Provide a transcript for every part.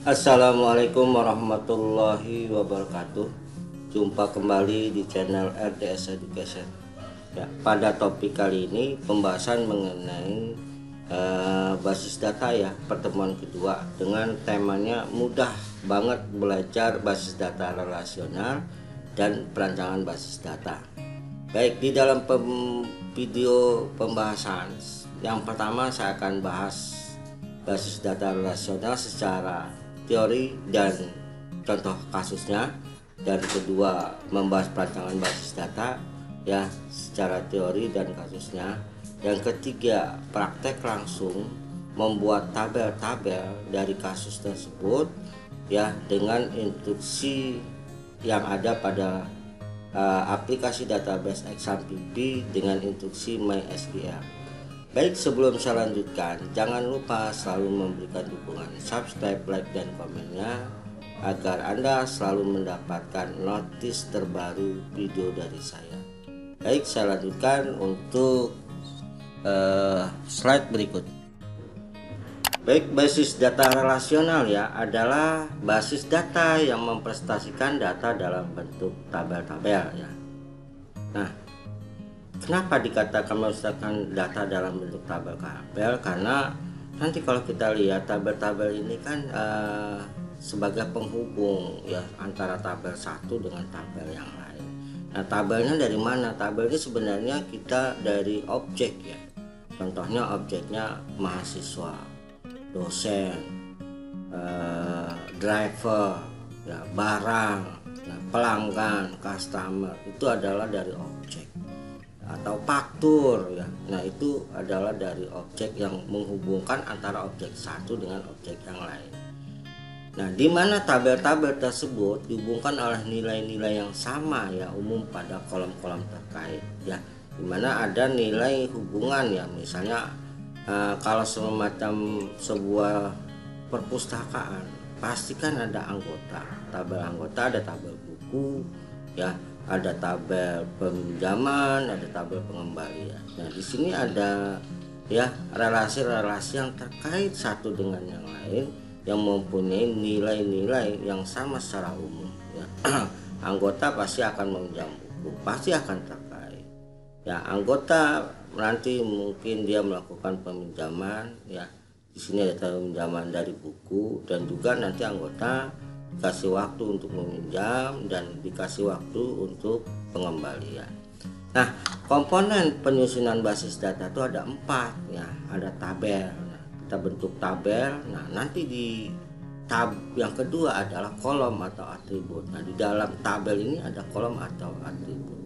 Assalamualaikum warahmatullahi wabarakatuh. Jumpa kembali di channel RDS Education. Ya, pada topik kali ini pembahasan mengenai basis data ya, pertemuan kedua dengan temanya mudah banget belajar basis data relasional dan perancangan basis data. Baik, di dalam video pembahasan yang pertama saya akan bahas basis data relasional secara teori dan contoh kasusnya, dan kedua membahas perancangan basis data ya secara teori dan kasusnya. Yang ketiga, praktek langsung membuat tabel-tabel dari kasus tersebut ya dengan instruksi yang ada pada aplikasi database Exam.pb dengan instruksi MySQL. Baik, sebelum saya lanjutkan, jangan lupa selalu memberikan dukungan subscribe, like, dan komennya agar Anda selalu mendapatkan notis terbaru video dari saya. Baik, saya lanjutkan untuk slide berikut. Baik, basis data relasional ya adalah basis data yang mempresentasikan data dalam bentuk tabel-tabel ya. Nah, kenapa dikatakan mempresentasikan data dalam bentuk tabel-tabel? Karena nanti kalau kita lihat tabel-tabel ini kan sebagai penghubung ya antara tabel satu dengan tabel yang lain. Nah, tabelnya dari mana? Tabelnya sebenarnya kita dari objek ya. Contohnya objeknya mahasiswa, dosen, driver, ya, barang, ya, pelanggan, customer, itu adalah dari objek. Atau faktur ya. Nah, itu adalah dari objek yang menghubungkan antara objek satu dengan objek yang lain. Nah, di mana tabel-tabel tersebut dihubungkan oleh nilai-nilai yang sama ya, umum pada kolom-kolom terkait ya. Di mana ada nilai hubungan ya, misalnya kalau semacam sebuah perpustakaan pasti kan ada anggota, tabel anggota, ada tabel buku ya, ada tabel peminjaman, ada tabel pengembalian. Nah, di sini ada ya relasi-relasi yang terkait satu dengan yang lain yang mempunyai nilai-nilai yang sama secara umum ya. Anggota pasti akan meminjam buku, pasti akan terkait ya. Anggota nanti mungkin dia melakukan peminjaman ya, di sini ada peminjaman dari buku, dan juga nanti anggota dikasih waktu untuk meminjam dan dikasih waktu untuk pengembalian. Nah, komponen penyusunan basis data itu ada 4 ya. Ada tabel, nah, kita bentuk tabel. Nah, nanti di tab yang kedua adalah kolom atau atribut. Nah, di dalam tabel ini ada kolom atau atribut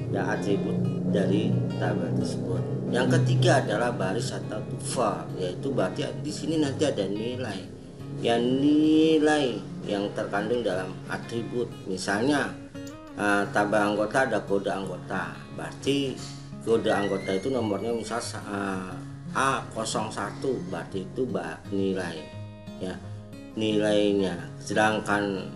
ya, atribut dari tabel tersebut. Yang ketiga adalah baris atau tuval, yaitu berarti di sini nanti ada nilai ya, nilai yang terkandung dalam atribut. Misalnya tabel anggota ada kode anggota, berarti kode anggota itu nomornya misal A01, berarti itu nilai ya, nilainya. Sedangkan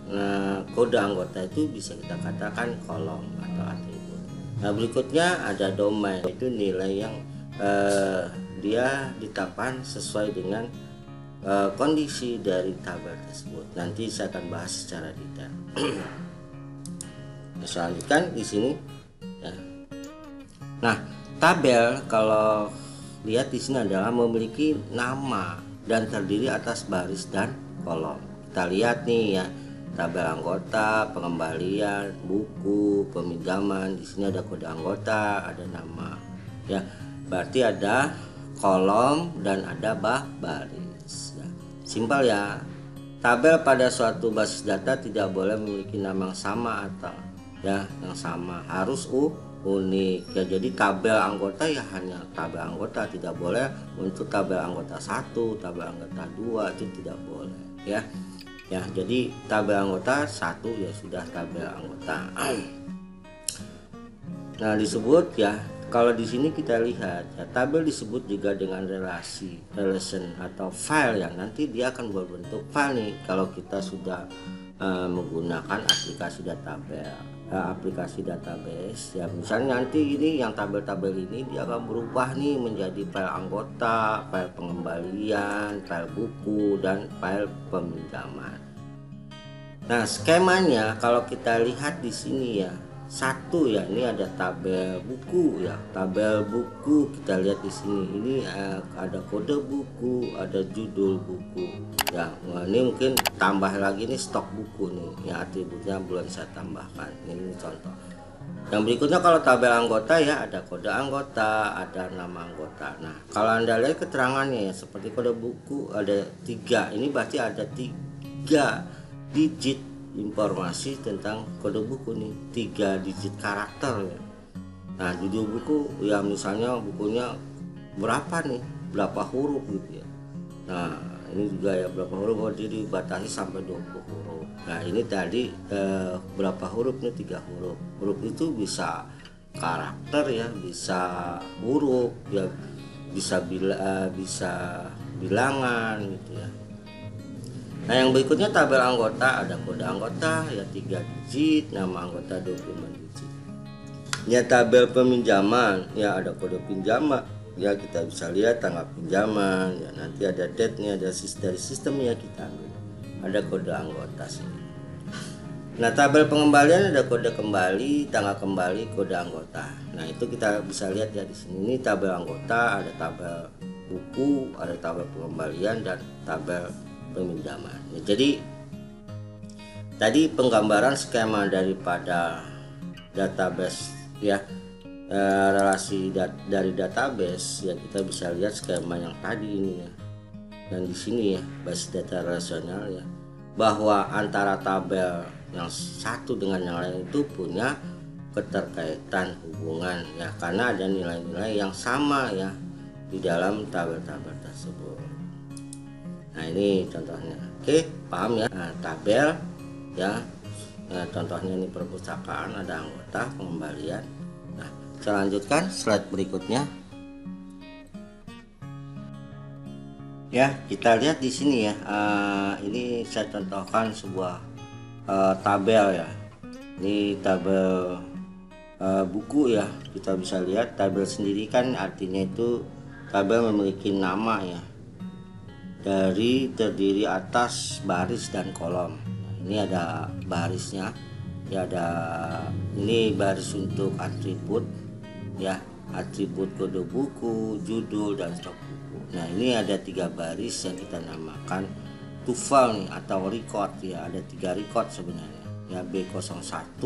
kode anggota itu bisa kita katakan kolom atau atribut. Nah, berikutnya ada domain, itu nilai yang dia ditetapkan sesuai dengan kondisi dari tabel tersebut. Nanti saya akan bahas secara detail. Selanjutnya di sini ya. Nah, tabel kalau lihat di sini adalah memiliki nama dan terdiri atas baris dan kolom. Kita lihat nih ya, tabel anggota, pengembalian, buku, peminjaman. Di sini ada kode anggota, ada nama ya. Berarti ada kolom dan ada baris. Simpel ya. Tabel pada suatu basis data tidak boleh memiliki nama yang sama atau ya yang sama, harus unik ya. Jadi tabel anggota ya hanya tabel anggota, tidak boleh untuk tabel anggota 1, tabel anggota 2, itu tidak boleh ya. Ya, jadi tabel anggota 1 ya sudah tabel anggota. Nah, disebut ya, kalau di sini kita lihat ya, tabel disebut juga dengan relation atau file ya. Nanti dia akan berbentuk file nih kalau kita sudah menggunakan aplikasi database aplikasi database ya. Misalnya nanti ini yang tabel-tabel ini dia akan berubah nih menjadi file anggota, file pengembalian, file buku, dan file peminjaman. Nah, skemanya kalau kita lihat di sini ya, satu ya, ini ada tabel buku ya, tabel buku kita lihat di sini. Ini ada kode buku, ada judul buku ya. Nah, ini mungkin tambah lagi nih stok buku nih ya, atributnya belum saya tambahkan. Ini contoh. Yang berikutnya kalau tabel anggota ya, ada kode anggota, ada nama anggota. Nah, kalau Anda lihat keterangannya ya, seperti kode buku ada 3. Ini berarti ada 3 digit informasi tentang kode buku nih, 3 digit karakter ya. Nah, judul buku ya, misalnya bukunya berapa nih, berapa huruf gitu ya. Nah, ini juga ya, berapa huruf, jadi dibatasi sampai 20 huruf. Nah, ini tadi berapa huruf nih, 3 huruf. Huruf itu bisa karakter ya, bisa huruf ya, bisa bilangan gitu ya. Nah, yang berikutnya tabel anggota, ada kode anggota ya 3 digit, nama anggota 25 digit. Ya, tabel peminjaman ya, ada kode pinjaman ya, kita bisa lihat tanggal pinjaman ya, nanti ada date nya, ada dari sistemnya kita ambil. Ada kode anggota sini. Nah, tabel pengembalian ada kode kembali, tanggal kembali, kode anggota. Nah, itu kita bisa lihat ya di sini. Ini tabel anggota, ada tabel buku, ada tabel pengembalian, dan tabel peminjaman. Ya, jadi tadi penggambaran skema daripada database ya, relasi dari database ya, kita bisa lihat skema yang tadi ini ya, dan di sini ya, basis data relasional ya, bahwa antara tabel yang satu dengan yang lain itu punya keterkaitan hubungan ya, karena ada nilai-nilai yang sama ya di dalam tabel-tabel tersebut. Nah, ini contohnya. Oke, paham ya? Nah, tabel ya, contohnya ini perpustakaan, ada anggota, pengembalian. Nah, saya lanjutkan slide berikutnya. Ya, kita lihat di sini ya. Ini saya contohkan sebuah tabel ya. Ini tabel buku ya. Kita bisa lihat tabel sendiri kan artinya itu tabel memiliki nama ya, terdiri atas baris dan kolom. Nah, ini ada barisnya ya, ada ini baris untuk atribut ya, atribut kode buku, judul, dan stok buku. Nah, ini ada 3 baris yang kita namakan tuval nih atau record ya, ada 3 record sebenarnya ya, B01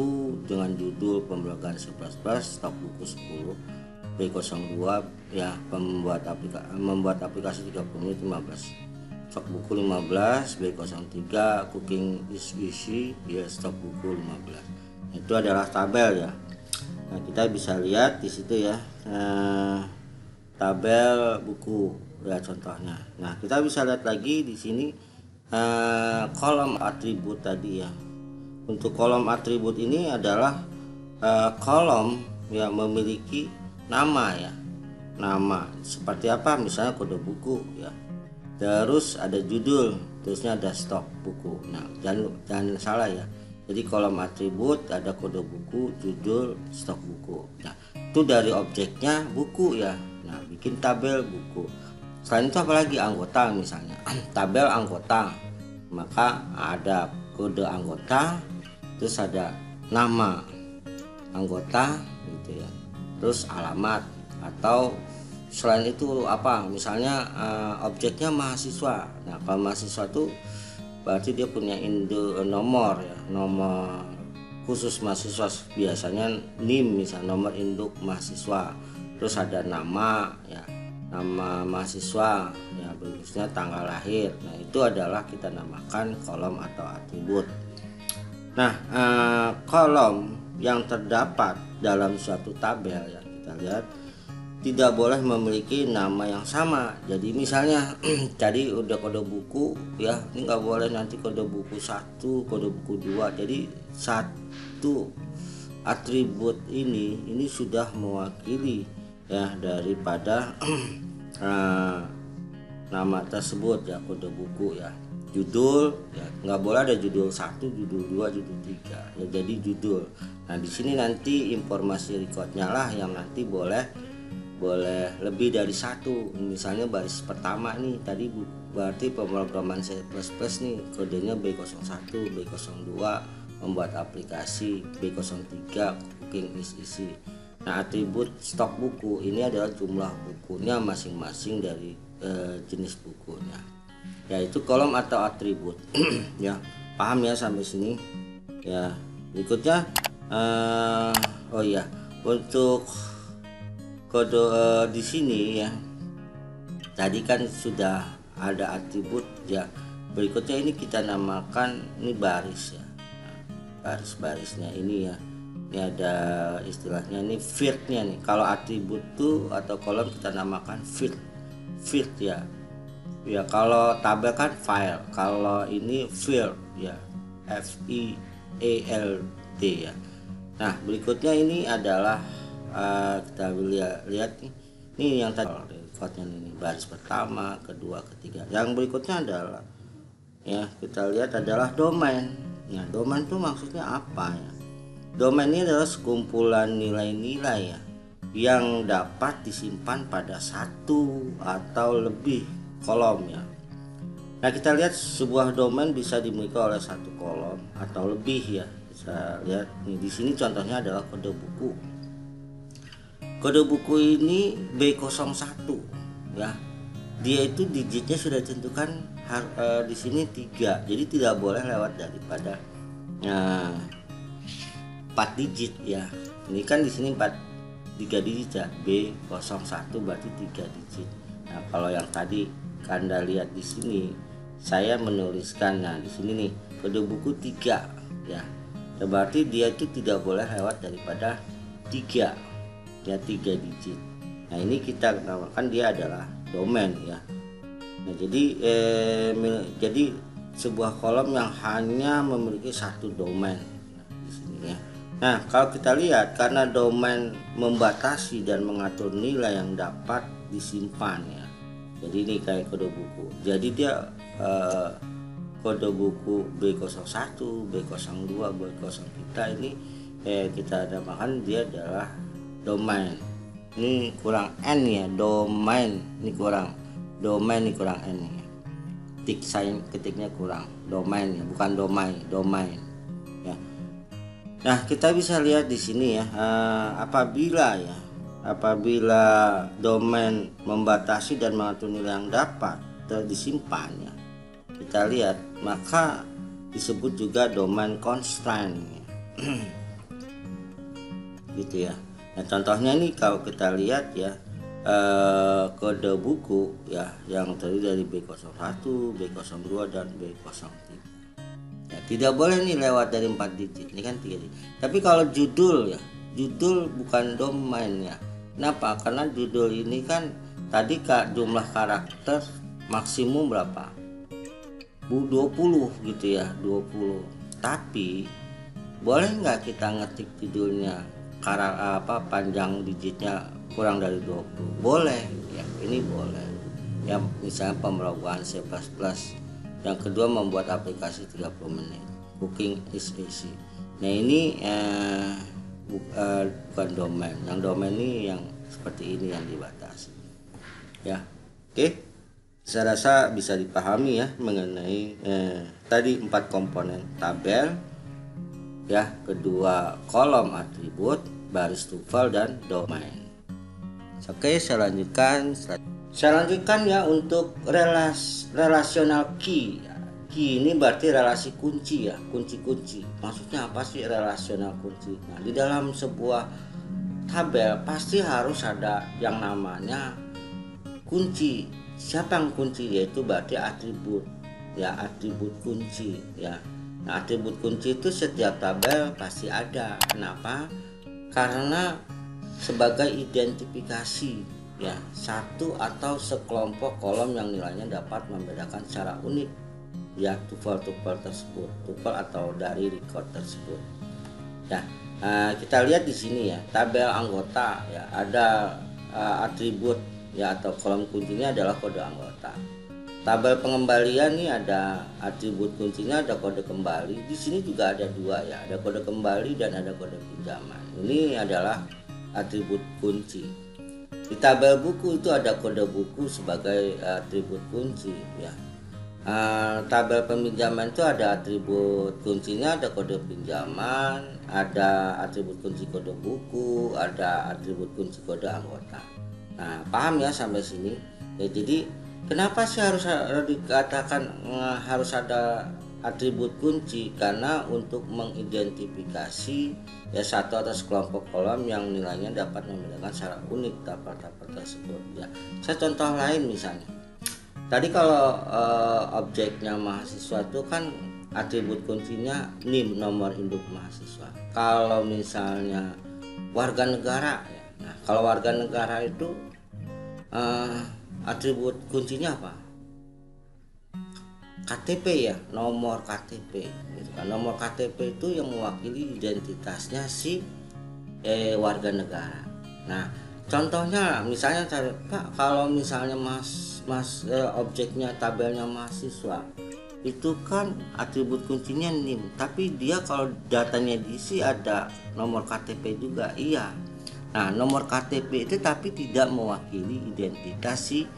dengan judul pemblokiran 11+, stok buku 10, B02 ya, membuat aplikasi 30 menit 15, stok buku 15, B03 cooking is busy ya, stok buku 15. Itu adalah tabel ya. Nah, kita bisa lihat di situ ya, tabel buku ya contohnya. Nah, kita bisa lihat lagi di sini kolom atribut tadi ya. Untuk kolom atribut ini adalah kolom yang memiliki nama ya, nama seperti apa, misalnya kode buku ya, terus ada judul, terusnya ada stok buku. Nah, jangan salah ya, jadi kolom atribut ada kode buku, judul, stok buku. Nah, itu dari objeknya buku ya. Nah, bikin tabel buku. Selain itu apalagi anggota, misalnya tabel anggota, maka ada kode anggota, terus ada nama anggota gitu ya, terus alamat, atau selain itu apa, misalnya objeknya mahasiswa. Nah, kalau mahasiswa itu berarti dia punya nomor ya, nomor khusus mahasiswa, biasanya NIM misalnya, nomor induk mahasiswa. Terus ada nama ya, nama mahasiswa ya, berikutnya tanggal lahir. Nah, itu adalah kita namakan kolom atau atribut. Nah, kolom yang terdapat dalam suatu tabel ya, kita lihat tidak boleh memiliki nama yang sama. Jadi misalnya tadi udah kode buku ya, ini nggak boleh nanti kode buku 1, kode buku 2. Jadi satu atribut ini sudah mewakili ya daripada nama tersebut ya, kode buku ya. Judul ya, nggak boleh ada judul 1, judul 2, judul 3 ya, jadi judul. Nah di sini nanti informasi recordnya lah yang nanti boleh lebih dari satu. Misalnya baris pertama nih tadi berarti pemrograman C++ nih, kodenya B01, B02 membuat aplikasi, B03 cooking is easy. Nah atribut stok buku ini adalah jumlah bukunya masing-masing dari jenis bukunya, yaitu kolom atau atribut. Ya paham ya sampai sini ya. Berikutnya oh iya, untuk kode di sini ya, tadi kan sudah ada atribut ya. Berikutnya ini kita namakan ini baris ya. Nah, baris-barisnya ini ya, ini ada istilahnya ini fieldnya nih. Kalau atribut tuh atau kolom kita namakan field ya. Ya kalau tabel kan file, kalau ini field ya, FIELD ya. Nah berikutnya ini adalah kita lihat nih, ini yang tadi recordnya ini baris pertama, kedua, ketiga. Yang berikutnya adalah ya, kita lihat adalah domain. Ya domain itu maksudnya apa ya? Domain ini adalah sekumpulan nilai-nilai ya yang dapat disimpan pada satu atau lebih kolom ya. Nah kita lihat sebuah domain bisa dimiliki oleh satu kolom atau lebih ya. Bisa lihat nih, di sini contohnya adalah kode buku. Kode buku ini B01 ya. Dia itu digitnya sudah ditentukan di sini 3. Jadi tidak boleh lewat daripada 4 digit ya. Ini kan di sini 3 digit ya. B01 berarti 3 digit. Nah, kalau yang tadi Anda lihat di sini saya menuliskan, nah di sini nih kode buku 3 ya. Berarti dia itu tidak boleh lewat daripada 3 ya, 3 digit. Nah ini kita namakan dia adalah domain ya. Nah jadi sebuah kolom yang hanya memiliki satu domain di sini ya. Nah kalau kita lihat, karena domain membatasi dan mengatur nilai yang dapat disimpan ya. Jadi ini kayak kode buku. Jadi dia kode buku B01, B02, B03 ini kita namakan dia adalah domain. Ini kurang N ya, domain ini kurang, domain ini kurang N ya. Ketiknya kurang, domain ya, bukan domain ya. Nah kita bisa lihat di sini ya, apabila domain membatasi dan mengatur nilai yang dapat disimpan ya, kita lihat maka disebut juga domain constraint ya. Gitu ya. Nah contohnya nih kalau kita lihat ya, kode buku ya yang terdiri dari B01, B02 dan B03 ya, tidak boleh nih lewat dari 4 digit, ini kan 3 digit. Tapi kalau judul ya, judul bukan domain ya. Kenapa? Karena judul ini kan tadi jumlah karakter maksimum berapa? 20 gitu ya, 20. Tapi boleh nggak kita ngetik judulnya panjang digitnya kurang dari 20? Boleh ya, ini boleh ya. Misalnya pemrograman C++. Yang kedua membuat aplikasi 30 menit, cooking is easy. Nah ini bukan domain. Yang domain ini yang seperti ini yang dibatasi ya. Oke, saya rasa bisa dipahami ya mengenai tadi 4 komponen tabel ya, kedua kolom atribut, baris tuple dan domain. Oke, saya lanjutkan ya untuk relational key. Key ini berarti relasi kunci ya, kunci-kunci. Maksudnya apa sih relational kunci? Nah, di dalam sebuah tabel pasti harus ada yang namanya kunci. Siapa yang kunci? Yaitu berarti atribut ya, atribut kunci ya. Nah, atribut kunci itu setiap tabel pasti ada. Kenapa? Karena sebagai identifikasi ya, satu atau sekelompok kolom yang nilainya dapat membedakan secara unik ya tuple tersebut, tuple atau dari record tersebut. Ya, kita lihat di sini ya, tabel anggota ya, ada atribut ya atau kolom kuncinya adalah kode anggota. Tabel pengembalian nih ada atribut kuncinya, ada kode kembali. Di sini juga ada dua ya, ada kode kembali dan ada kode pinjaman. Ini adalah atribut kunci. Di tabel buku itu ada kode buku sebagai atribut kunci ya. Tabel peminjaman itu ada atribut kuncinya, ada kode pinjaman, ada atribut kunci kode buku, ada atribut kunci kode anggota. Nah, paham ya sampai sini? Ya, jadi kenapa sih harus dikatakan harus ada atribut kunci? Karena untuk mengidentifikasi ya satu atau sekelompok kolom yang nilainya dapat membedakan secara unik tabel-tabel tersebut ya. Saya contoh lain misalnya. Tadi kalau objeknya mahasiswa itu kan atribut kuncinya NIM, nomor induk mahasiswa. Kalau misalnya warga negara ya. Nah, kalau warga negara itu atribut kuncinya apa? KTP ya, nomor KTP gitu kan. Nomor KTP itu yang mewakili identitasnya si warga negara. Nah, contohnya misalnya Pak, kalau misalnya objeknya tabelnya mahasiswa itu kan atribut kuncinya NIM, tapi dia kalau datanya diisi ada nomor KTP juga. Iya. Nah, nomor KTP itu tapi tidak mewakili identitas si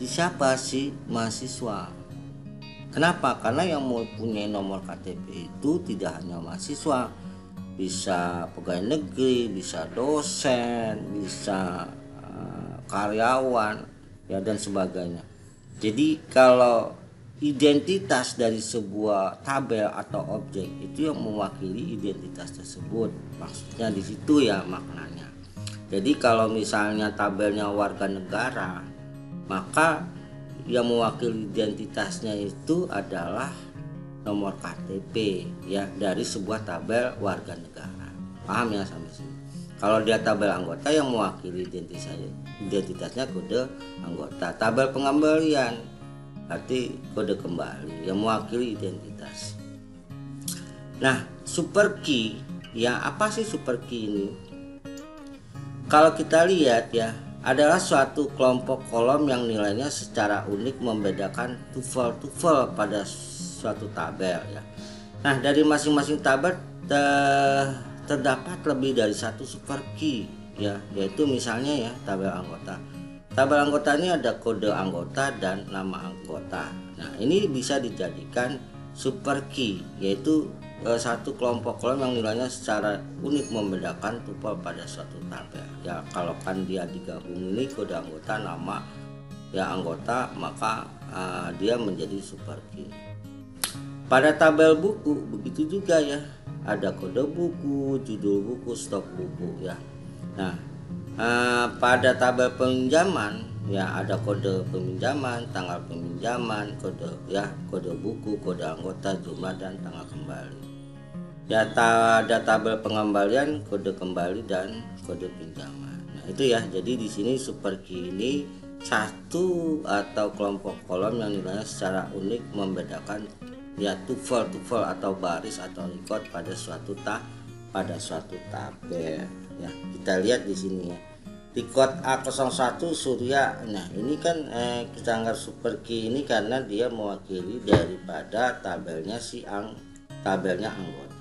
siapa si mahasiswa. Kenapa? Karena yang mempunyai nomor KTP itu tidak hanya mahasiswa, bisa pegawai negeri, bisa dosen, bisa karyawan ya dan sebagainya. Jadi kalau identitas dari sebuah tabel atau objek itu yang mewakili identitas tersebut, maksudnya di situ ya maknanya. Jadi kalau misalnya tabelnya warga negara, maka yang mewakili identitasnya itu adalah nomor KTP ya dari sebuah tabel warga negara. Paham ya sampai sini? Kalau dia tabel anggota, yang mewakili identitasnya kode anggota. Tabel pengembalian berarti kode kembali yang mewakili identitas. Nah, super key ya, apa sih super key ini? Kalau kita lihat ya, adalah suatu kelompok kolom yang nilainya secara unik membedakan tuple pada suatu tabel ya. Nah, dari masing-masing tabel terdapat lebih dari satu super key ya, yaitu misalnya ya tabel anggota. Tabel anggota ini ada kode anggota dan nama anggota. Nah, ini bisa dijadikan super key, yaitu satu kelompok kolom yang nilainya secara unik membedakan tuple pada suatu tabel ya. Kalau kan dia digabung ini kode anggota nama ya anggota, maka dia menjadi super key. Pada tabel buku begitu juga ya, ada kode buku, judul buku, stok buku ya. Nah, pada tabel peminjaman ya ada kode peminjaman, tanggal peminjaman, kode buku, kode anggota, jumlah dan tanggal kembali. Ada tabel pengembalian, kode kembali dan kode pinjaman. Nah, itu ya. Jadi di sini super key ini satu atau kelompok kolom yang nilainya secara unik membedakan ya tuple atau baris atau record pada suatu tabel ya. Kita lihat di sini ya. Record A01 Surya. Nah, ini kan kita anggap super key ini karena dia mewakili daripada tabelnya tabelnya anggota.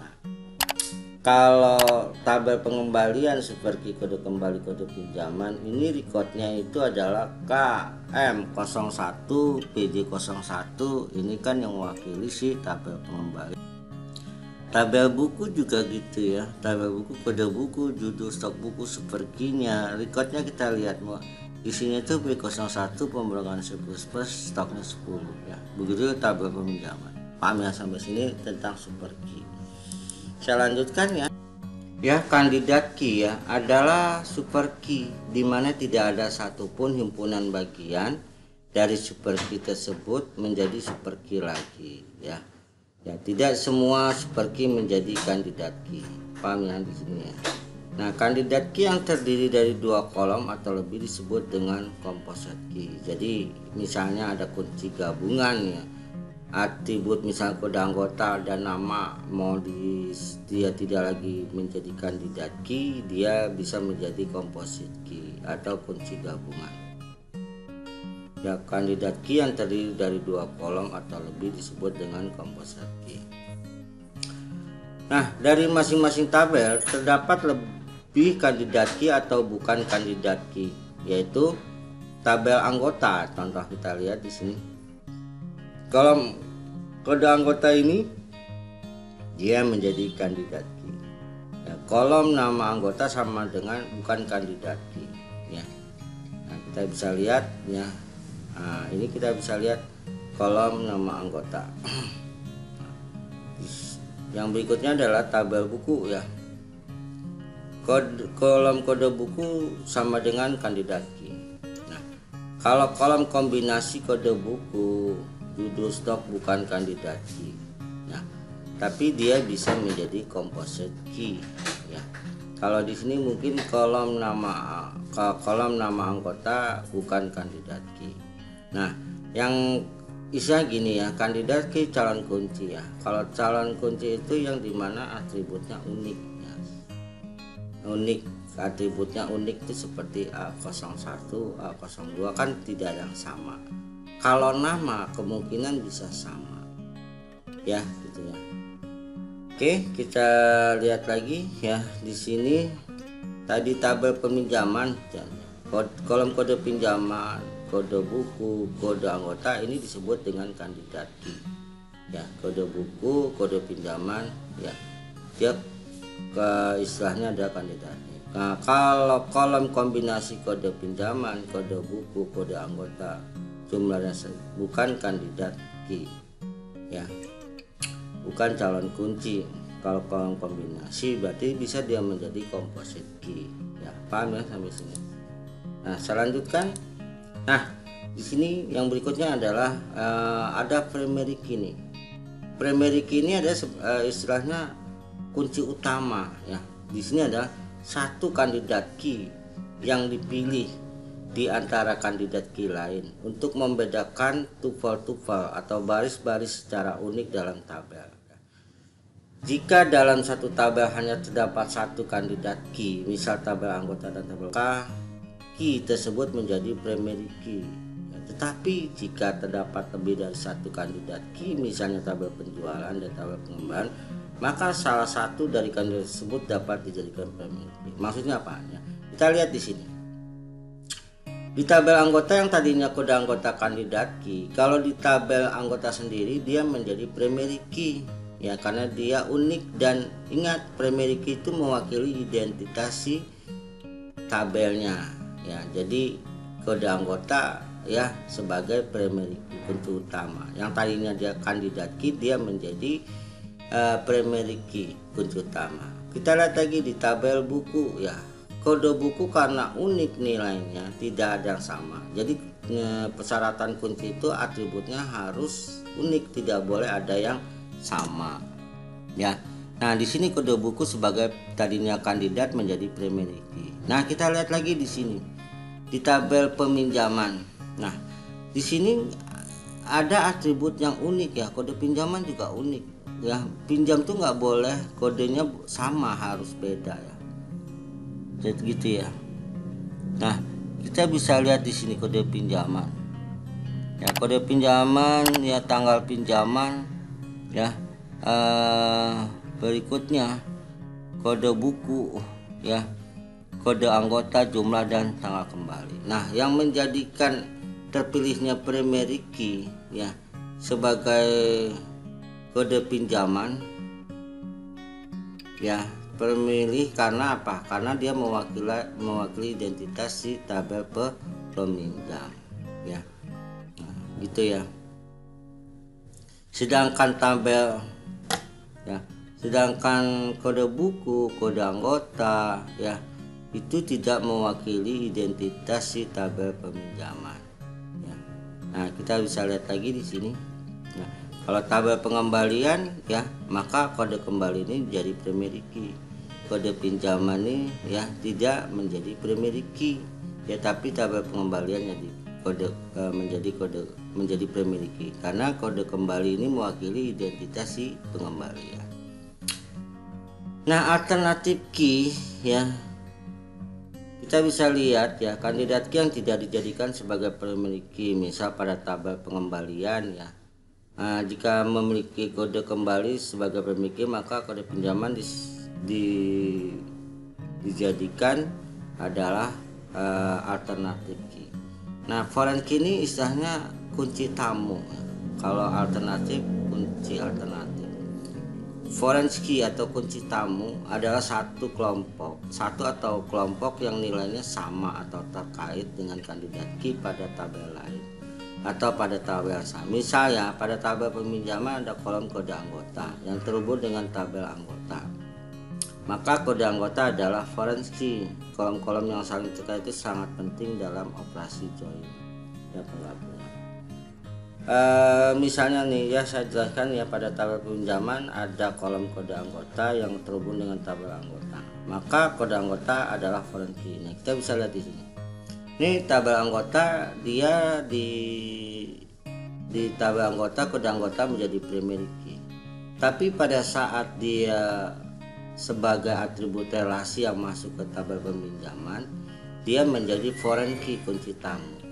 Kalau tabel pengembalian super key kode kembali kode pinjaman, ini recordnya itu adalah KM01 PJ01. Ini kan yang mewakili si tabel pengembalian. Tabel buku juga gitu ya, tabel buku, kode buku, judul stok buku, super key-nya, recordnya kita lihat di sini itu B01 pemrograman C++, stoknya 10 ya. Begitu tabel peminjaman. Paham ya sampai sini tentang super key. Saya lanjutkan ya. Ya, kandidat key ya adalah super key di mana tidak ada satupun himpunan bagian dari super key tersebut menjadi super key lagi ya. Ya, tidak semua super key menjadi kandidat key. Paham ya di sini ya. Nah, kandidat key yang terdiri dari dua kolom atau lebih disebut dengan composite key. Jadi misalnya ada kunci gabungan ya, atribut misalnya kode anggota dan nama, mau dia tidak lagi menjadi kandidat key, dia bisa menjadi composite key atau kunci gabungan. Ya, kandidat key yang terdiri dari 2 kolom atau lebih disebut dengan composite key. Nah, dari masing-masing tabel terdapat lebih kandidat key atau bukan kandidat key, yaitu tabel anggota. Contoh kita lihat di sini. Kolom kode anggota ini dia menjadi kandidat key. Ya, kolom nama anggota sama dengan bukan kandidat key. Ya. Nah, kita bisa lihat ya. Nah, ini kita bisa lihat kolom nama anggota. Yang berikutnya adalah tabel buku ya. Kolom kode buku sama dengan kandidat key. Nah, kalau kolom kombinasi kode buku, judul stok bukan kandidat key. Nah, tapi dia bisa menjadi composite key ya. Kalau di sini mungkin kolom nama anggota bukan kandidat key. Nah, yang istilah gini ya, kandidat key calon kunci ya. Kalau calon kunci itu yang dimana atributnya unik ya. Unik, atributnya unik itu seperti A01, A02 kan tidak ada yang sama. Kalau nama kemungkinan bisa sama ya, gitu ya. Oke, kita lihat lagi ya. Di sini tadi tabel peminjaman, kolom kode pinjaman, kode buku, kode anggota ini disebut dengan kandidat key. Ya, kode buku, kode pinjaman, ya, dia istilahnya ada kandidat key. Nah, kalau kolom kombinasi kode pinjaman, kode buku, kode anggota, jumlahnya bukan kandidat key, ya, bukan calon kunci. Kalau kolom kombinasi berarti bisa dia menjadi composite key. Ya, paham ya sampai sini. Nah, saya lanjutkan. Nah, di sini yang berikutnya adalah ada primary key nih. Primary key ini ada istilahnya kunci utama ya. Di sini ada satu kandidat key yang dipilih di antara kandidat key lain untuk membedakan tuple-tuple atau baris-baris secara unik dalam tabel. Jika dalam satu tabel hanya terdapat satu kandidat key, misal tabel anggota dan tabel K, key tersebut menjadi primary key. Tetapi jika terdapat lebih dari satu kandidat key, misalnya tabel penjualan dan tabel pengembangan, maka salah satu dari kandidat tersebut dapat dijadikan primary key. Maksudnya apa? Ya, kita lihat di sini. Di tabel anggota yang tadinya kode anggota kandidat key, kalau di tabel anggota sendiri dia menjadi primary key. Ya, karena dia unik, dan ingat primary key itu mewakili identitas si tabelnya. Ya, jadi kode anggota ya sebagai primary key, kunci utama. Yang tadinya dia kandidat key, dia menjadi primary key, kunci utama. Kita lihat lagi di tabel buku ya. Kode buku karena unik nilainya, tidak ada yang sama. Jadi persyaratan kunci itu atributnya harus unik, tidak boleh ada yang sama ya. Nah, di sini kode buku sebagai tadinya kandidat menjadi primary key. Nah, kita lihat lagi di sini di tabel peminjaman. Nah, di sini ada atribut yang unik ya. Kode pinjaman juga unik ya. Pinjam tuh nggak boleh kodenya sama, harus beda ya. Jadi gitu ya. Nah, kita bisa lihat di sini kode pinjaman. Ya, kode pinjaman ya, tanggal pinjaman ya. Berikutnya kode buku ya, kode anggota, jumlah, dan tanggal kembali. Nah, yang menjadikan terpilihnya primary key ya sebagai kode pinjaman ya, pemilih karena apa? Karena dia mewakili identitas si tabel peminjam ya. Nah, gitu ya. Sedangkan kode buku, kode anggota ya, itu tidak mewakili identitas si tabel peminjaman ya. Nah, kita bisa lihat lagi di sini. Nah, kalau tabel pengembalian ya, maka kode kembali ini menjadi primary key. Kode pinjaman ini ya tidak menjadi primary key ya, tapi tabel pengembalian menjadi primary key karena kode kembali ini mewakili identitas si pengembalian. Nah, alternatif key ya, Kita bisa lihat ya, kandidat key yang tidak dijadikan sebagai primary key, misal pada tabel pengembalian ya. Jika memiliki kode kembali sebagai primary key, maka kode pinjaman dijadikan adalah alternatif key. Nah, foreign key ini istilahnya kunci tamu. Kalau alternatif, kunci alternatif. Foreign key atau kunci tamu adalah satu atau kelompok yang nilainya sama atau terkait dengan kandidat key pada tabel lain atau pada tabel yang sama. Misalnya pada tabel peminjaman ada kolom kode anggota yang terhubung dengan tabel anggota. Maka kode anggota adalah foreign key. Kolom-kolom yang saling terkait itu sangat penting dalam operasi join ya penggabungan. Misalnya nih ya, saya jelaskan ya, pada tabel pinjaman ada kolom kode anggota yang terhubung dengan tabel anggota. Maka kode anggota adalah foreign key. Nah, kita bisa lihat di sini. Ini tabel anggota, dia di tabel anggota kode anggota menjadi primary key. Tapi pada saat dia sebagai atribut relasi yang masuk ke tabel peminjaman, dia menjadi foreign key, kunci tamu.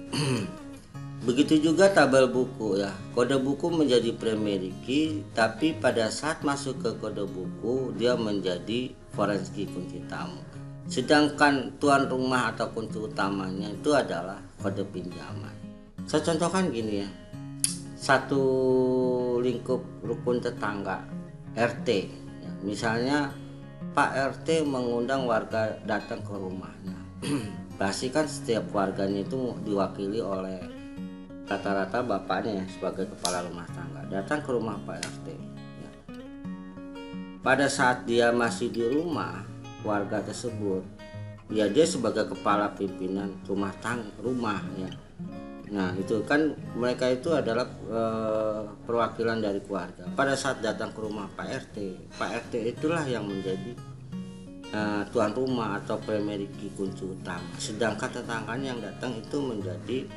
Begitu juga tabel buku ya, kode buku menjadi primary key, tapi pada saat masuk ke kode buku dia menjadi foreign key, kunci tamu. Sedangkan tuan rumah atau kunci utamanya itu adalah kode pinjaman. Saya contohkan gini ya, satu lingkup rukun tetangga RT ya, misalnya Pak RT mengundang warga datang ke rumahnya. Pasti kan setiap warganya itu diwakili oleh rata-rata bapaknya ya, sebagai kepala rumah tangga datang ke rumah Pak RT ya. Pada saat dia masih di rumah warga tersebut ya, dia sebagai kepala pimpinan rumah ya. Nah itu kan mereka itu adalah perwakilan dari keluarga. Pada saat datang ke rumah Pak RT itulah yang menjadi tuan rumah atau primary key, kunci utama. Sedangkan tetangganya yang datang itu menjadi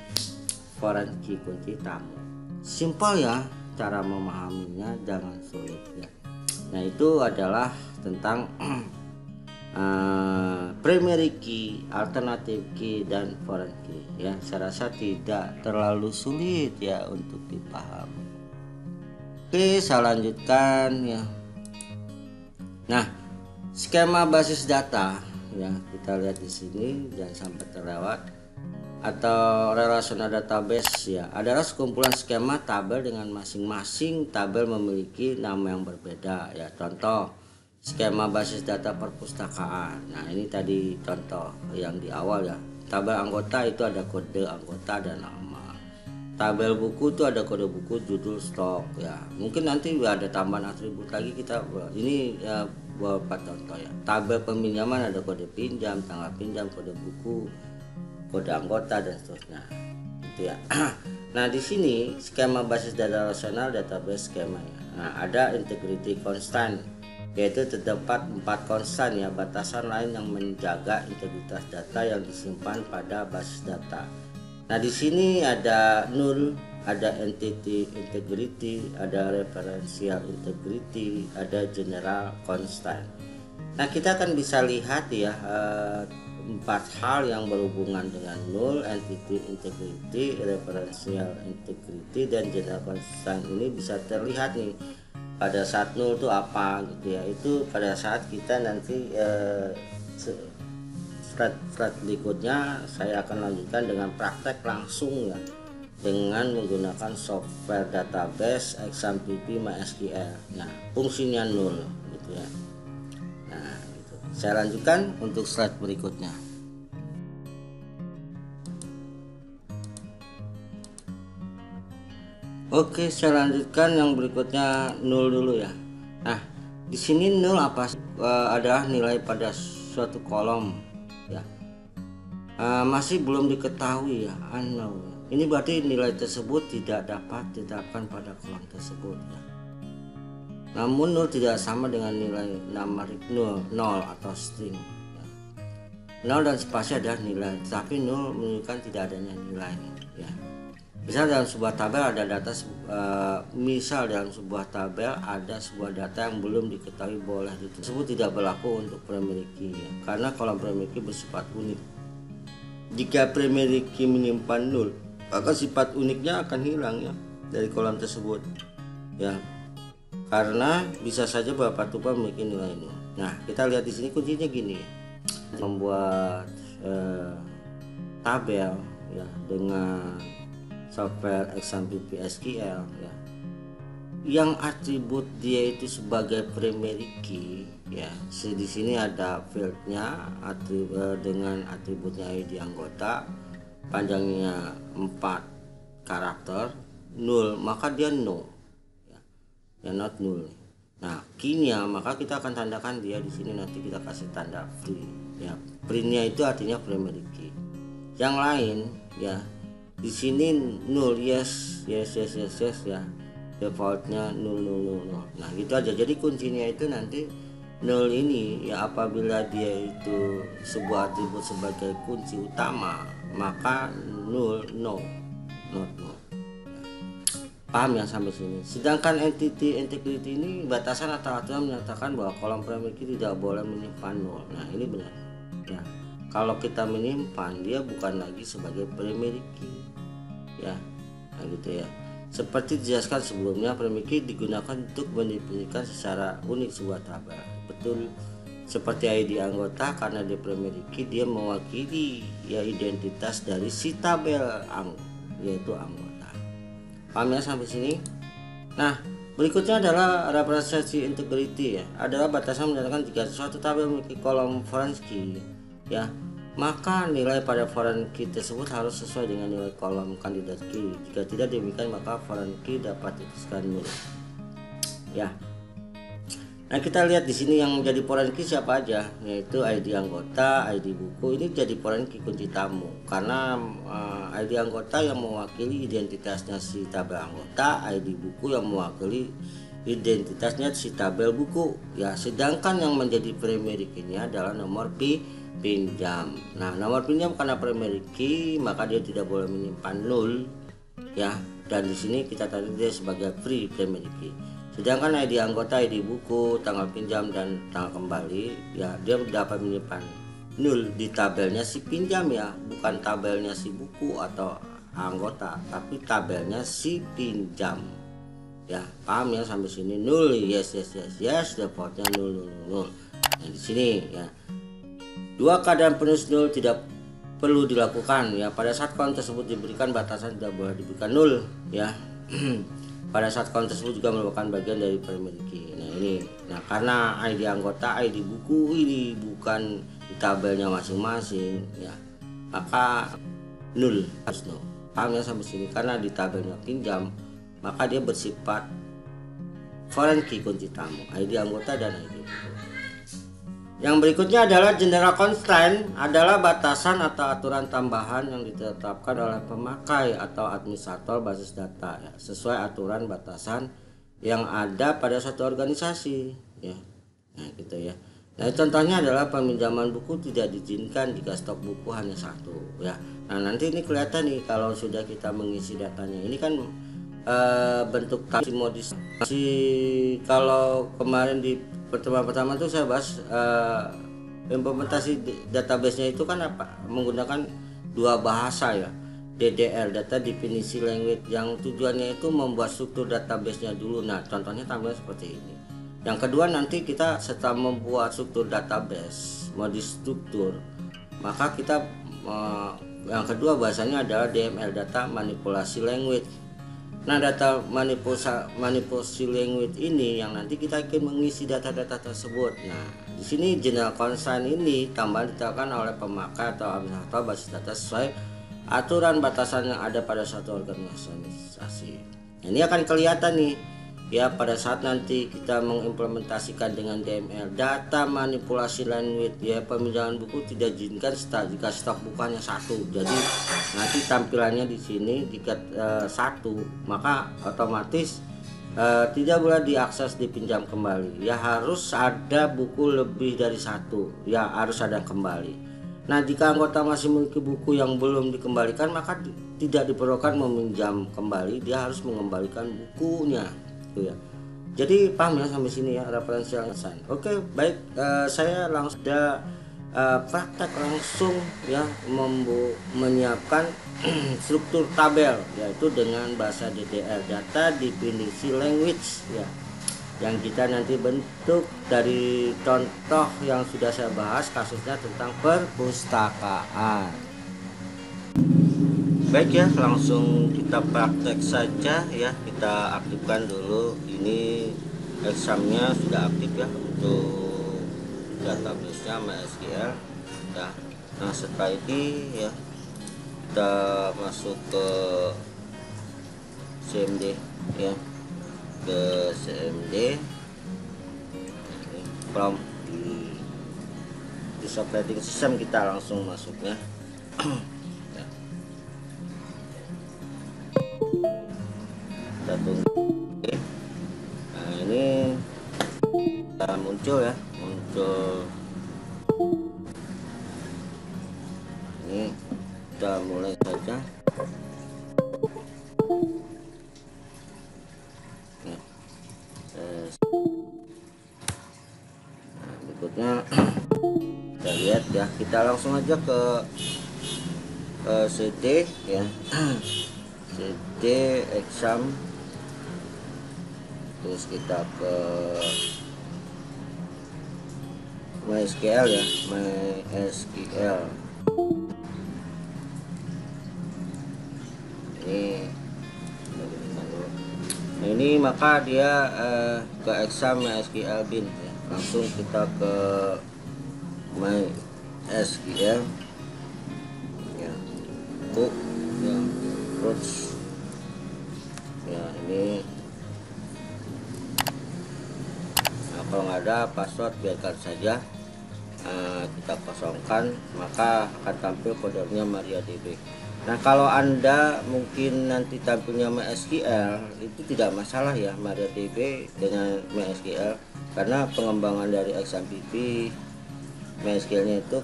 foreign key, kunci tamu. Simpel ya cara memahaminya, jangan sulit ya. Nah itu adalah tentang primary key, alternative key, dan foreign key ya. Saya rasa tidak terlalu sulit ya untuk dipahami. Oke, saya lanjutkan ya. Nah, skema basis data ya, kita lihat di sini, jangan sampai terlewat. Atau relational database ya, adalah sekumpulan skema tabel dengan masing-masing tabel memiliki nama yang berbeda ya. Contoh skema basis data perpustakaan. Nah ini tadi contoh yang di awal ya, tabel anggota itu ada kode anggota dan nama. Tabel buku itu ada kode buku, judul, stok ya. Mungkin nanti ada tambahan atribut lagi, kita ini ya, beberapa contoh ya. Tabel peminjaman ada kode pinjam, tanggal pinjam, kode buku, kode anggota, dan seterusnya gitu ya. Nah di sini skema basis data relasional, database skema ya. Nah ada integrity constant, yaitu terdapat 4 konstan ya, batasan lain yang menjaga integritas data yang disimpan pada basis data. Nah di sini ada null, ada entity integrity, ada referential integrity, ada general constant. Nah kita akan bisa lihat ya 4 hal yang berhubungan dengan null, entity integrity, referential integrity, dan general constant ini bisa terlihat nih pada saat null itu apa gitu ya. Itu pada saat kita nanti slide berikutnya saya akan lanjutkan dengan praktek langsung ya, dengan menggunakan software database XAMPP MySQL. Nah fungsinya null gitu ya. Nah gitu. Saya lanjutkan untuk slide berikutnya. Oke, saya lanjutkan yang berikutnya, null dulu ya. Nah di sini null apa adalah nilai pada suatu kolom ya, masih belum diketahui ya, unknown. Ini berarti nilai tersebut tidak dapat ditetapkan pada kolom tersebut ya. Namun null tidak sama dengan nilai numerik nol atau string ya. Nol dan spasi adalah nilai, tapi null menunjukkan tidak adanya nilai ya. Misal dalam sebuah tabel ada data dalam sebuah tabel ada sebuah data yang belum diketahui boleh tersebut tidak berlaku untuk primary key ya, karena kolom primary key bersifat unik Jika primary key menyimpan 0, maka sifat uniknya akan hilang ya dari kolom tersebut ya, karena bisa saja beberapa tuple memiliki nilai 0. Nah, kita lihat di sini kuncinya gini, membuat tabel ya dengan software XAMPP SQL ya, yang atribut dia itu sebagai primary key ya. Di sini ada fieldnya dengan atributnya ID anggota, panjangnya 4 karakter, 0 maka dia no ya, not null. Nah, key-nya maka kita akan tandakan dia di sini, nanti kita kasih tanda free ya. Printnya itu artinya primary key. Yang lain ya, di sini 0, yes ya, defaultnya 0. Nah, gitu aja. Jadi kuncinya itu nanti 0 ini ya, apabila dia itu sebuah atribut sebagai kunci utama maka 0 no, not no. Paham ya sampai sini? Sedangkan entity integrity ini batasan atau aturan menyatakan bahwa kolom primary key tidak boleh menyimpan 0. Nah, ini benar ya. Kalau kita menyimpan, dia bukan lagi sebagai primary key ya. Nah, gitu ya. Seperti dijelaskan sebelumnya, primary key digunakan untuk mendefinisikan secara unik sebuah tabel. Betul seperti ID anggota, karena dia primary key, dia mewakili ya identitas dari si tabel yaitu anggota. Paham ya sampai sini? Nah, berikutnya adalah representasi integrity ya. Adalah batasan menyatakan jika suatu tabel memiliki kolom foreign key ya, maka nilai pada foreign key tersebut harus sesuai dengan nilai kolom kandidat key. Jika tidak demikian maka foreign key dapat dituliskan 0 ya. Nah, kita lihat di sini yang menjadi foreign key siapa aja, yaitu ID anggota, ID buku. Ini jadi foreign key kunci tamu karena ID anggota yang mewakili identitasnya si tabel anggota, ID buku yang mewakili identitasnya si tabel buku ya. Sedangkan yang menjadi primary key-nya adalah nomor pinjam. Nah, nomor pinjam karena primary key maka dia tidak boleh menyimpan 0 ya, dan di sini kita tadi dia sebagai free primary key. Sedangkan ID anggota, ID buku, tanggal pinjam dan tanggal kembali ya, dia dapat menyimpan 0 di tabelnya si pinjam ya, bukan tabelnya si buku atau anggota, tapi tabelnya si pinjam ya. Paham ya sampai sini? 0 yes, defaultnya 0. Nah, di sini ya, dua keadaan penulis 0 tidak perlu dilakukan ya. Pada saat kolom tersebut diberikan batasan tidak boleh diberikan 0 ya. Pada saat kolom tersebut juga merupakan bagian dari primary key. Nah, ini karena ID anggota, ID buku ini bukan di tabelnya masing-masing ya, maka 0 harus no. Paham ya sampai sini? Karena di tabelnya pinjam maka dia bersifat foreign key kunci tamu, ID anggota dan ID buku. Yang berikutnya adalah general constraint, adalah batasan atau aturan tambahan yang ditetapkan oleh pemakai atau administrator basis data ya, sesuai aturan batasan yang ada pada suatu organisasi ya. Nah, gitu ya. Nah, contohnya adalah peminjaman buku tidak diizinkan jika stok buku hanya 1 ya. Nah, nanti ini kelihatan nih kalau sudah kita mengisi datanya. Ini kan bentuk modis. Kalau kemarin di pertemuan pertama tuh saya bahas implementasi database-nya itu kan menggunakan 2 bahasa ya, DDL, data definisi language, yang tujuannya itu membuat struktur database-nya dulu. Nah, contohnya tampilan seperti ini. Yang kedua, nanti kita setelah membuat struktur database modis struktur, maka kita yang kedua bahasanya adalah DML, data manipulasi language. Nah, data manipulasi language ini yang nanti kita akan mengisi data-data tersebut. Nah, di sini general constraint ini tambahan ditetapkan oleh pemakai atau administrator basis data sesuai aturan batasan yang ada pada suatu organisasi. Nah, ini akan kelihatan nih ya pada saat nanti kita mengimplementasikan dengan DML, data manipulasi language ya, peminjaman buku tidak diizinkan jika stok buku hanya 1. Jadi nanti tampilannya di sini jika 1 maka otomatis tidak boleh diakses dipinjam kembali ya, harus ada buku lebih dari 1 ya, harus ada kembali. Nah, jika anggota masih memiliki buku yang belum dikembalikan maka tidak diperlukan meminjam kembali, dia harus mengembalikan bukunya ya. Jadi paham ya sampai sini ya referensi yang kesan. Oke, baik, saya langsung ada praktek langsung ya menyiapkan struktur tabel, yaitu dengan bahasa DDL, data definisi language ya, yang kita nanti bentuk dari contoh yang sudah saya bahas, kasusnya tentang perpustakaan. Baik ya, langsung kita praktek saja ya. Kita aktifkan dulu, ini examnya sudah aktif ya untuk database-nya MySQL ya. Nah setelah ini ya kita masuk ke CMD ya, ke CMD from di operating system, kita langsung masuknya. Ya. Kita tunggu. Nah ini muncul ya, muncul ini. Kita mulai saja ya. Nah, berikutnya kita lihat ya, kita langsung aja ke CD ya. CD exam, terus kita ke MySQL ya, MySQL ini. Nah, ini maka dia ke exam MySQL bin ya. Langsung kita ke MySQL ya, book ya, roots ya. Ini nah, kalau nggak ada password biarkan saja, kita kosongkan, maka akan tampil foldernya MariaDB. Nah kalau Anda mungkin nanti tampilnya MySQL, itu tidak masalah ya, MariaDB dengan MySQL, karena pengembangan dari XMPP MySQL-nya itu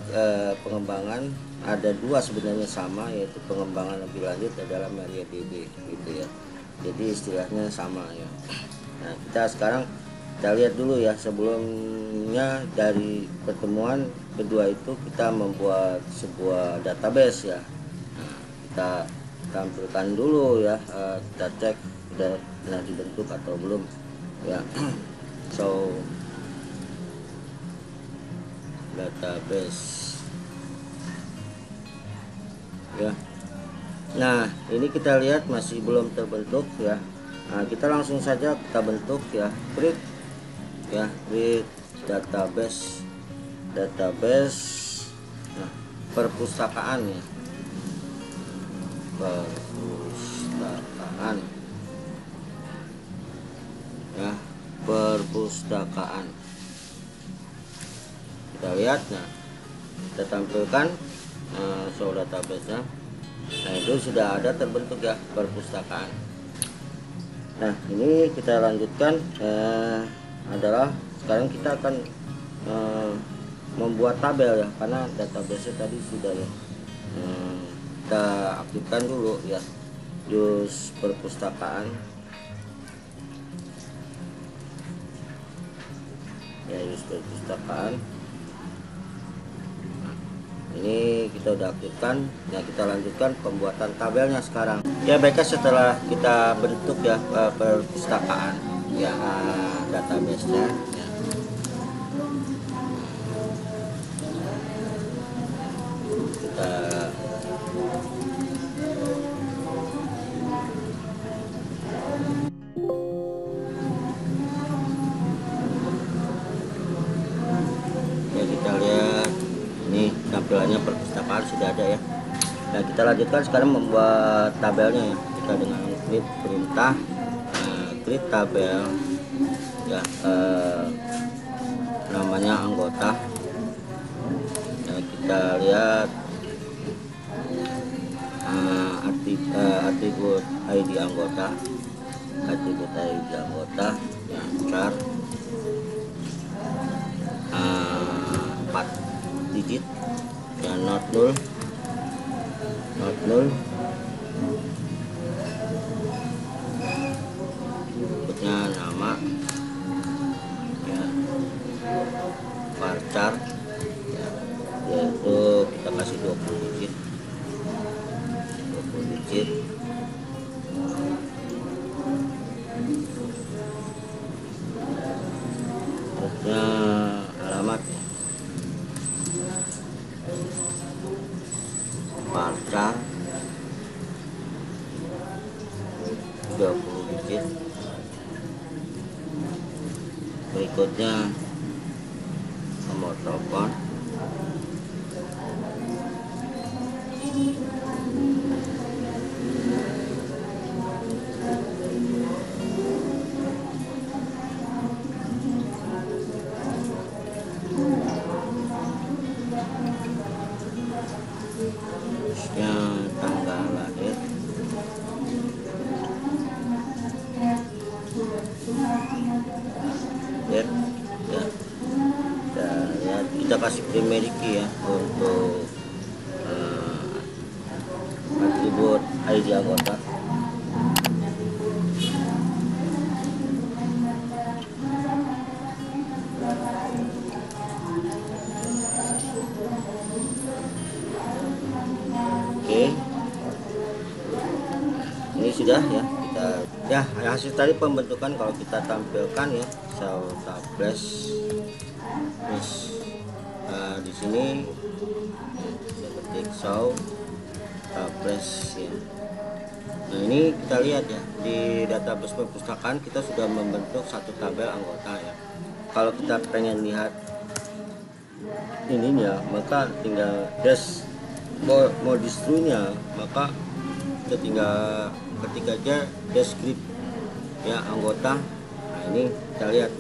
pengembangan ada dua sebenarnya sama, yaitu pengembangan lebih lanjut adalah MariaDB gitu ya. Jadi istilahnya sama ya. Nah kita sekarang kita lihat dulu ya, sebelumnya dari pertemuan kedua itu kita membuat sebuah database ya. Kita tampilkan dulu ya, kita cek sudah pernah dibentuk atau belum ya. So database ya. Nah ini kita lihat masih belum terbentuk ya. Nah kita langsung saja kita bentuk ya, create ya, create database. Nah, perpustakaan ya, perpustakaan ya, perpustakaan. Kita lihat, nah kita tampilkan show database nya. Nah itu sudah ada terbentuk ya, perpustakaan. Nah ini kita lanjutkan adalah sekarang kita akan membuat tabel ya, karena database tadi sudah ya. Kita aktifkan dulu ya, use perpustakaan ya, use perpustakaan. Ini kita udah aktifkan. Nah kita lanjutkan pembuatan tabelnya sekarang ya. Baiklah, setelah kita bentuk ya perpustakaan ya, database nya ya. Kita ya, kita lihat ini tampilannya perpustakaan sudah ada ya. Nah kita lanjutkan sekarang membuat tabelnya ya. Kita dengan klik perintah create tabel ya, namanya anggota ya. Kita lihat atribut ID anggota, atribut ID anggota ya, char 4 digit ya, not null, not null. Berikutnya nama ya, varchar ya, berikutnya nomor telepon, terusnya tanggal lahir, ya, ya. Kita kasih primary key ya untuk atribut ID anggota. Oke, ini sudah ya, kita ya hasil tadi pembentukan. Kalau kita tampilkan ya sel tableau, terus di sini saya ketik show tableau ya. Nah, ini kita lihat ya, di database perpustakaan kita sudah membentuk satu tabel anggota ya. Kalau kita pengen lihat ininya, maka tinggal mau distro-nya, maka kita tinggal ketik aja descript ya anggota. Nah, ini kita lihat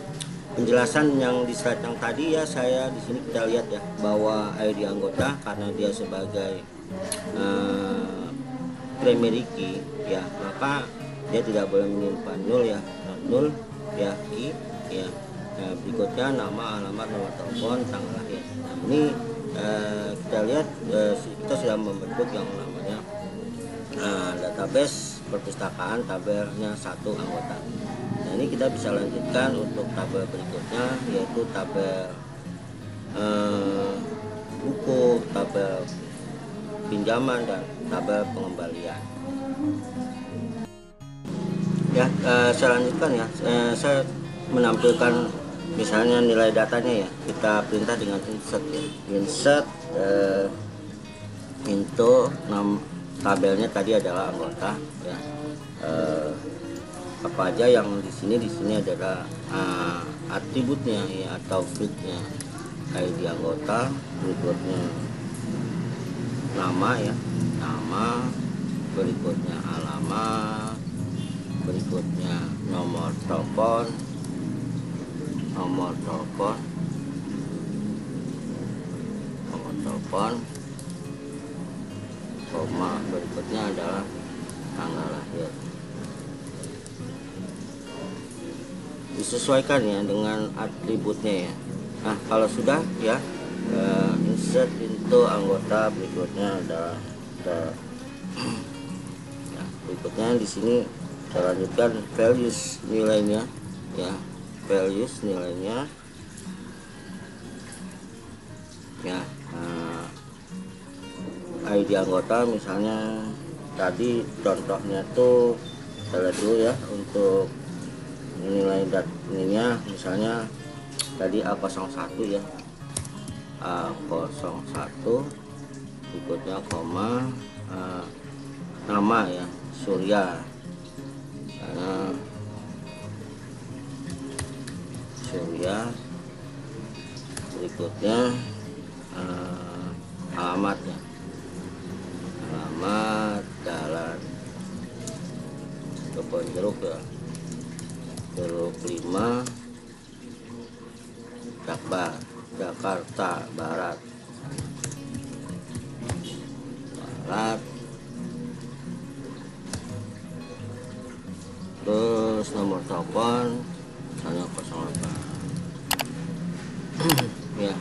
penjelasan yang di slide yang tadi ya, saya di sini kita lihat ya bahwa ID anggota karena dia sebagai primary key ya, maka dia tidak boleh menyimpan nol ya, nol ya, key ya. Nah, berikutnya nama, alamat, nomor telepon, tanggal lahir. Nah, ini kita lihat kita sudah membentuk yang namanya database perpustakaan tabelnya satu anggota. Nah, ini kita bisa lanjutkan untuk tabel berikutnya, yaitu tabel buku, tabel pinjaman, dan tabel pengembalian. Ya, saya lanjutkan ya. Saya menampilkan misalnya nilai datanya ya. Kita perintah dengan insert ya. Insert into tabelnya tadi adalah anggota ya. Apa aja yang di sini adalah atributnya ya, atau fieldnya. ID anggota, berikutnya nama ya, nama, berikutnya alamat, berikutnya nomor telepon, koma, berikutnya adalah tanggal lahir. Disesuaikan ya dengan atributnya ya. Nah, kalau sudah ya, insert into anggota, berikutnya adalah ya, berikutnya di sini kita lanjutkan values nilainya ya, values nilainya ya. ID anggota misalnya tadi contohnya tuh kita lihat dulu ya, untuk nilai ininya misalnya tadi A01 ya, A01, berikutnya koma, nama ya, Surya, berikutnya alamatnya, alamat jalan Kebon Jeruk ya, Jeruk 5, Jakarta Barat, terus nomor telepon misalnya 08 ya.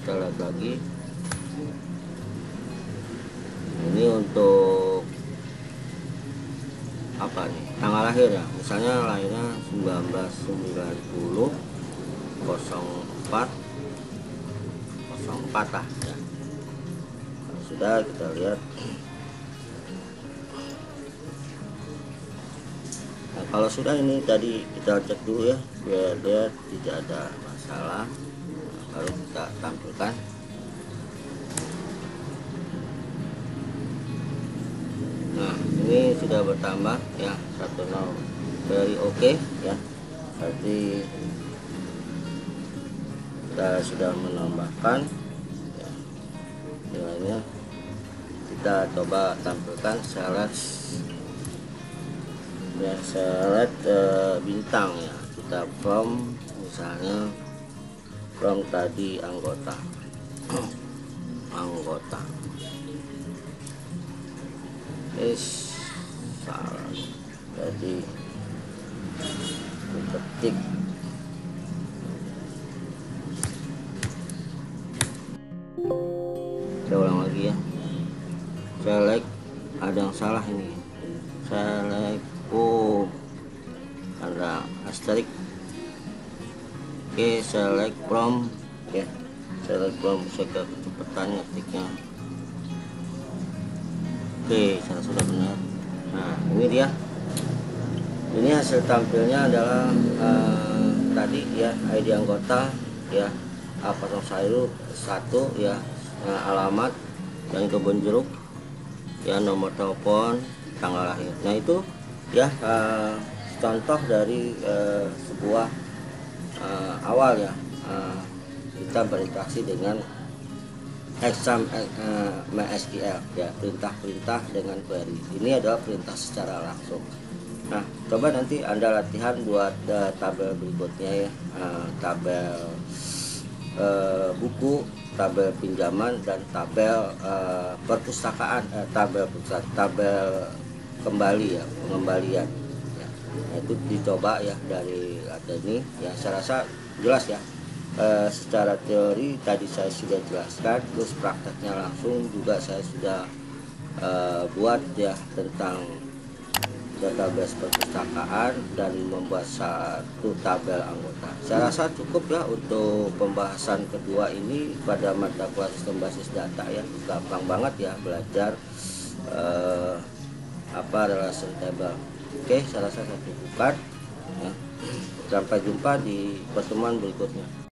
Kita lihat lagi ini untuk apa nih, tanggal lahir ya, misalnya lahirnya 1990 04 lah ya. Sudah, kita lihat. Nah, kalau sudah ini tadi kita cek dulu ya biar dia tidak ada masalah, baru kita tampilkan. Nah, ini sudah bertambah ya 10, very oke ya, berarti Saya sudah menambahkan ya, nilainya. Kita coba tampilkan select ya, select bintang ya. Kita from, misalnya from tadi anggota anggota salah, jadi ketik saya ulang lagi ya. Select, ada yang salah ini. Select, ada asterisk. Oke, select from ya. Select from, saya kecepatan ngetiknya. Oke, saya sudah benar. Nah, ini dia. Ini hasil tampilnya adalah tadi ya, ID anggota ya, A01 ya, alamat yang kebun jeruk ya, nomor telepon, tanggal lahir. Nah itu ya contoh dari sebuah awal ya, kita berinteraksi dengan exam MySQL ya, perintah-perintah dengan query. Ini adalah perintah secara langsung. Nah, coba nanti Anda latihan buat tabel berikutnya ya, tabel buku, tabel pinjaman, dan tabel perpustakaan, tabel kembali ya, pengembalian ya. Nah, itu dicoba ya dari ini ya. Saya rasa jelas ya. Secara teori tadi saya sudah jelaskan, terus prakteknya langsung juga saya sudah buat ya, tentang database perpustakaan dan membuat satu tabel anggota. Saya rasa cukup ya untuk pembahasan kedua ini pada mata kuliah sistem basis data ya. Gampang banget ya belajar relation table. Oke, saya rasa saya cukupkan ya. Sampai jumpa di pertemuan berikutnya.